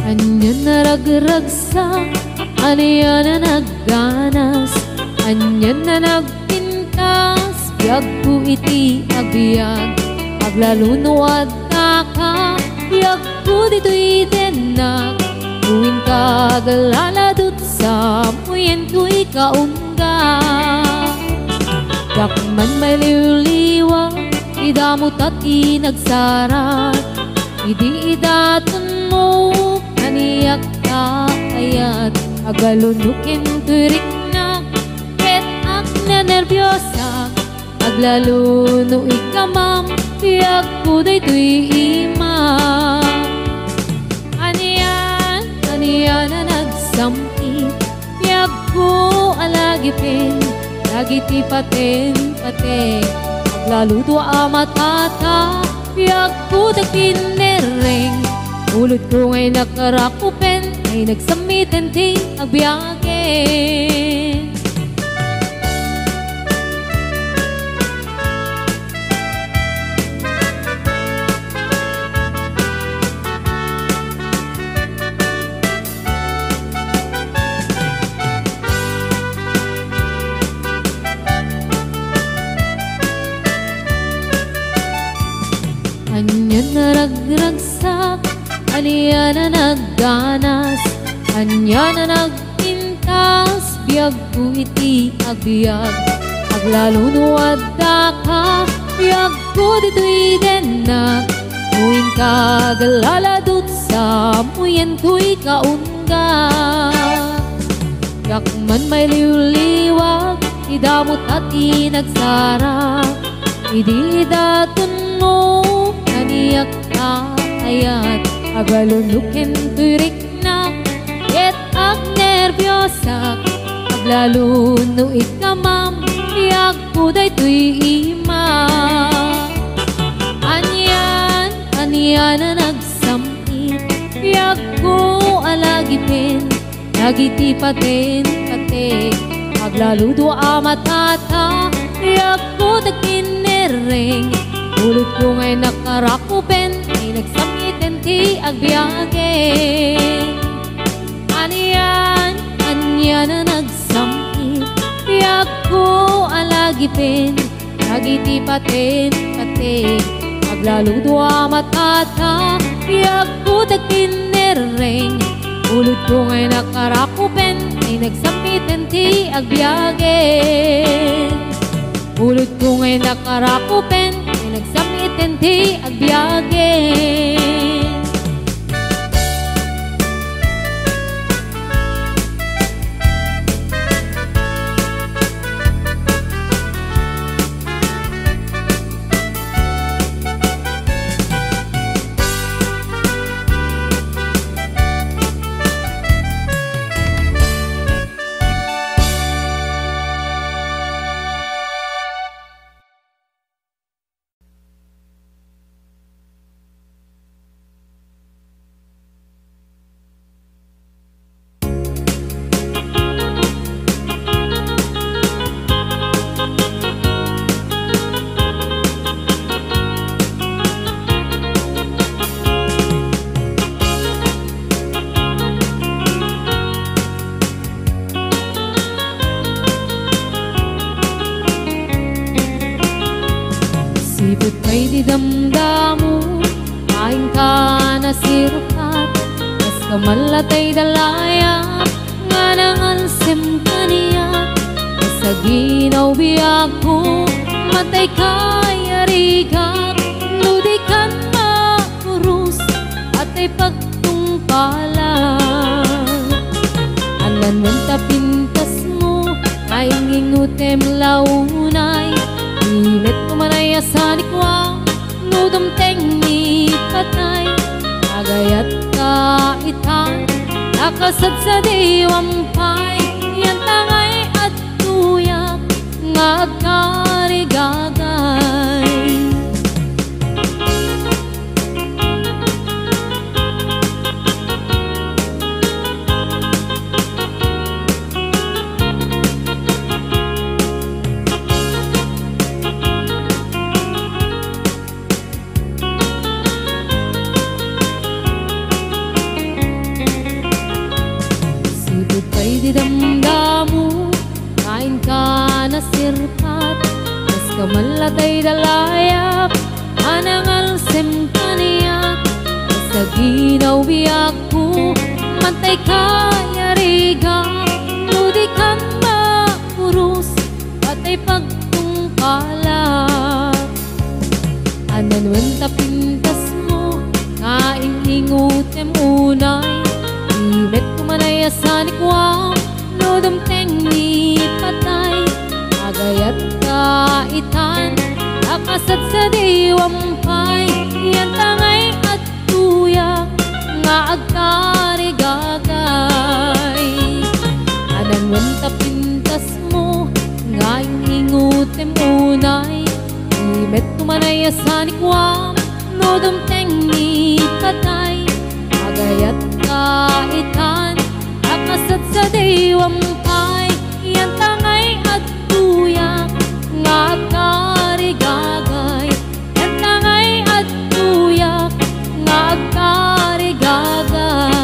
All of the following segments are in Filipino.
Anya naragragsak, anya na nagganas, anya na nagpintas, biyag ko iti agbiag, aglalunuad ka, biyag ko dito'y denak, tuwin ka aglaladot sa muyen ko'y kaungga. Dakman may liwliwa, idamot at inagsarat, idi idaton mo, kaniyak ka ayat, agalunukin turik na, ket ak na nervyosa, aglaluno ikamam, biyag ko daytoy imam. Aniyan na nagsamit, biyag ko alagipin, lagiti paten, aglaluto amatata, biyag ko dagpinereng, ulod ko ngay nakarakupen, ay nagsamitin ti agbiyagen. Anya naragragsak, anya na nagganas, anya na nagpintas, biyag ko iti agbiag, aglalunuad ka, biyag ko dito'y denak, tuwin ka aglaladot sa muyen ko'y kaungga. Dakman may liwliwag, idamot at inagsara, idi daton mo, kaniyak ka ayat, agalunukin turik na, ket ak nervyosa, aglaluno ikamam, biyag ko daytoy imam. Aniyan na nagsamit, biyag ko alagipin, lagiti paten, aglaludo amatata, biyag ko dagpinereng, ulod ko ngay nakarakupen, ay nagsamitin ti agbiyagen. Anya na nagsamit, biyag ko alagipin, lagiti paten, aglaludo amatata, biyag ko dagpinereng, ulod ko ngay nakarakupen, ay nagsamitin ti agbiyagen. Ulod ko ngay nakarakupen, ay nagsamitin ti agbiyagen. Sipot may didamdamo, kain ka na sirukat, kas kamalatay dalaya, nga nangansem kaniya, sa ginaw biyag ko, matay kay arigak, nudikan makurus, at ay pagtungpalan. Alan ng tapintas mo, ay ngingutem launay, init kumanay asanikwa, nudumteng ni patay, agayat ka itan, nakasad sa diwampay, yan tangay at tuyak, nga agkarigagay. patay dalayap anangal sem kaniyak sa ginaw biyak ko mantay kaya riga ludikan maurus patay pagtungkalak anan wenta pintas mo kaingingutem unay imet kumanayasan ikwam no dumteng ni patay agayat kaitan akasat sa diwampay yan tangay at tuyak nga agkarigagay anan wenta pintas mo nga ingutem unay imet kumanayasan ikwam no dumteng ni patay agayat kaitan akasat sa diwampay yan tangay at tuyak nga agkarigagay yan tangay at tuyak nga agkarigagay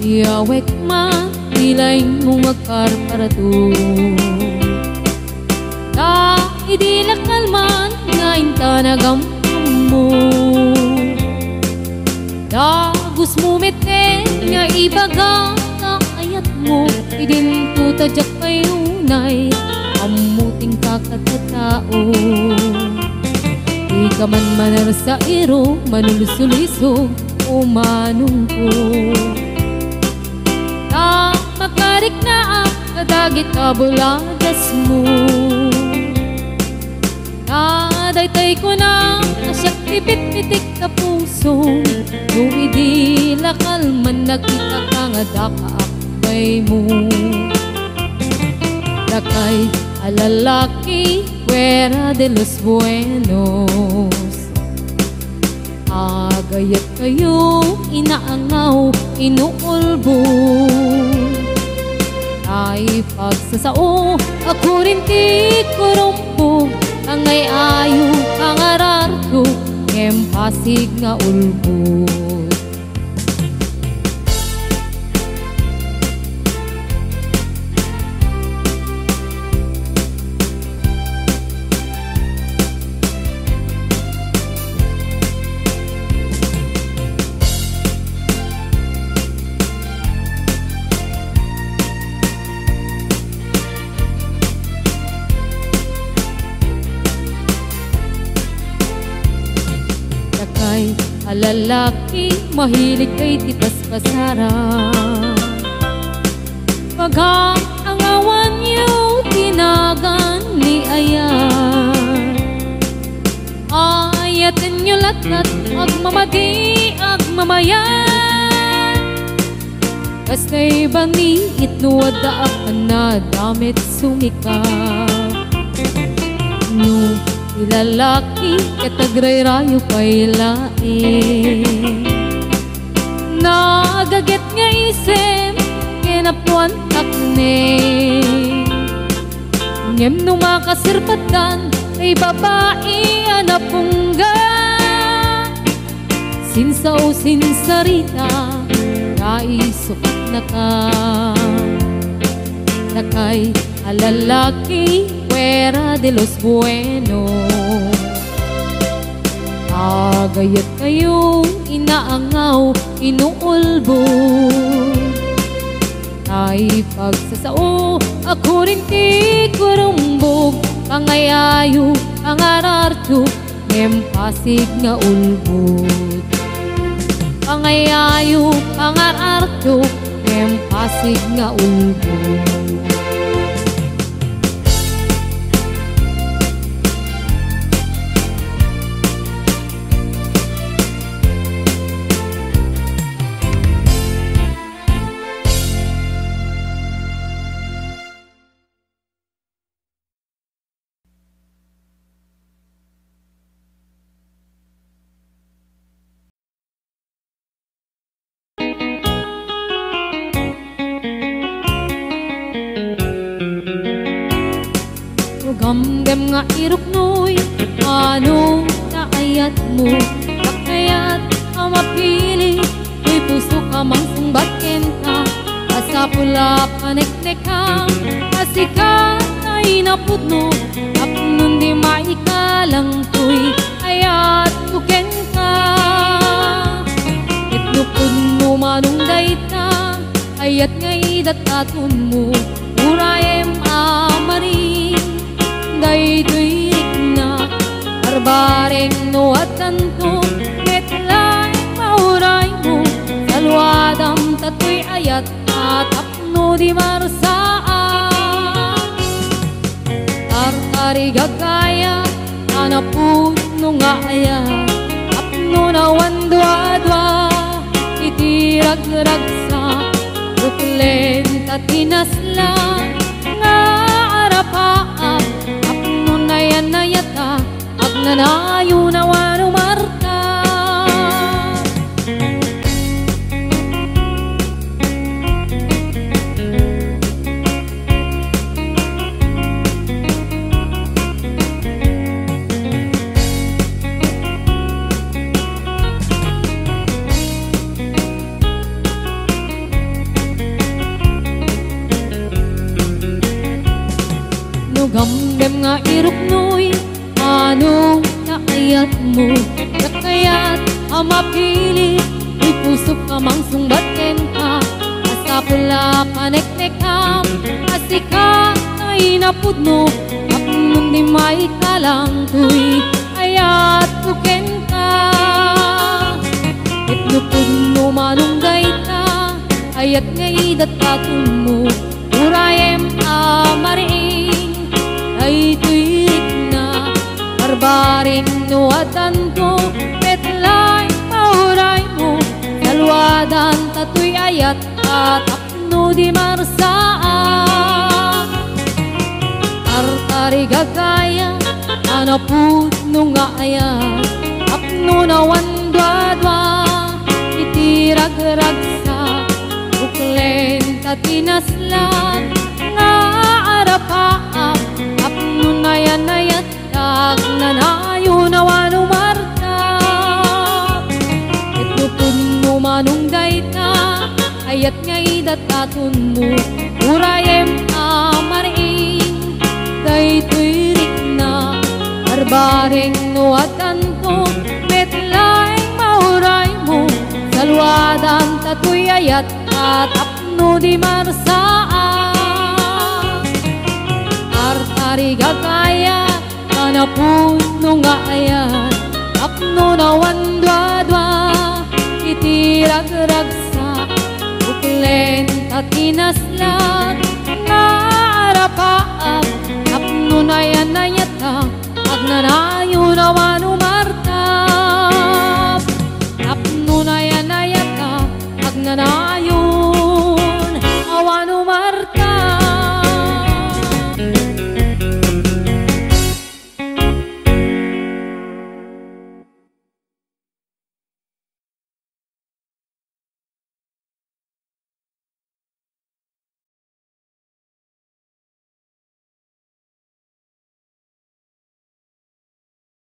Yawek ma ilay mong magkarparado ta idilakal man ngayon tanagam mo dagus mo meten nga ibaga na ayat mo idin tutajak payunay amuting kakatao di ka man manar sa iro manulusulisog o manungko na makarik na ang kadagit kabulagas mo nadaytay ko na asyak pipit-pitik na puso nung idilakal man nakita ka nga dakaakbay mo dakay alalaki fuera de los buenos agayat kayo inaangaw inuulbo ay pagsasao ako rin ti kurumpog ang ay ayo ang arar ko ngempasig nga ulbod alalaki mahilig kay titas pasara pag-aangawan niyo tinagan ni ayan ayatin niyo lakat agmamadi agmamayan kastay ba ni itnuwada akan na damit sumikap no ilalaki katagray-rayo kay lain nagaget nga isem kinapuan takne ngem no makasirpatan kay babae anapungga sinsa o sinsarita kaisukat na ka nakay alalaki fuera de los buenos agayat kayo inaangaw inuulbo ay pagsasao ako rin ti kurumbog pangayayo pangararto ngempasig nga ulbod pangayayo pangararto ngempasig nga ulbod Nugamgam nga iruknoy, anong naayat mo? Kakayat ka mapili, may puso ka mang sumbatken ka. Asapula panek-nek ka, asikat ay napudno. Tapnon di maikalang tuy, ayat tuken ka. Itnupod mo manong dayta, ayat ngay dataton mo. Urayem amaring, daytoy na barbareng no at tanto. Metlay mauray mo, salwadam tatoy ayat tapno di marsaan. Tartari gagaya, anapudno nga ayat tapno na wandwa-dwa. Itirag-ragsa, ruklen tatinaslan nga arapaap. Tapno na yan na yata, agnanayo na wano marta. Nugamgam nga iruknoy, anong naayat mo? Kakayat amapili, may puso ka mang sumbatken ka. Asapula panek-nek ka, asikat ay napudno. Tapnon di maikalang tuy, ayat tuken ka. Itnupod mo manong dayta, ayat ngay dataton mo. Urayem amaring, daytoy na barbaring no atanto. Metlay mauray mo, salwadan tatoy ayat tapno di marsaan. Tartari gagaya, anapudno nga ayat tapno na wandwa-dwa. Itirag-ragsa, buklen tatinaslan nga arapaap. Tapno na yan na yatag, nanayo na wano marta. Itupod mo manong dayta, ayat ngay dataton mo. Urayem amaring, daytoy na barbareng no atanto. Metlay mauray mo, salwadan tatoy ayat tapno di marsaan. Tartari gagaya, anapudno nga ayat tapno na wandwa-dwa. Itirag-ragsa, buklen tatinaslan nga arapaap. Tapno na yan na yata, agnanayo na wano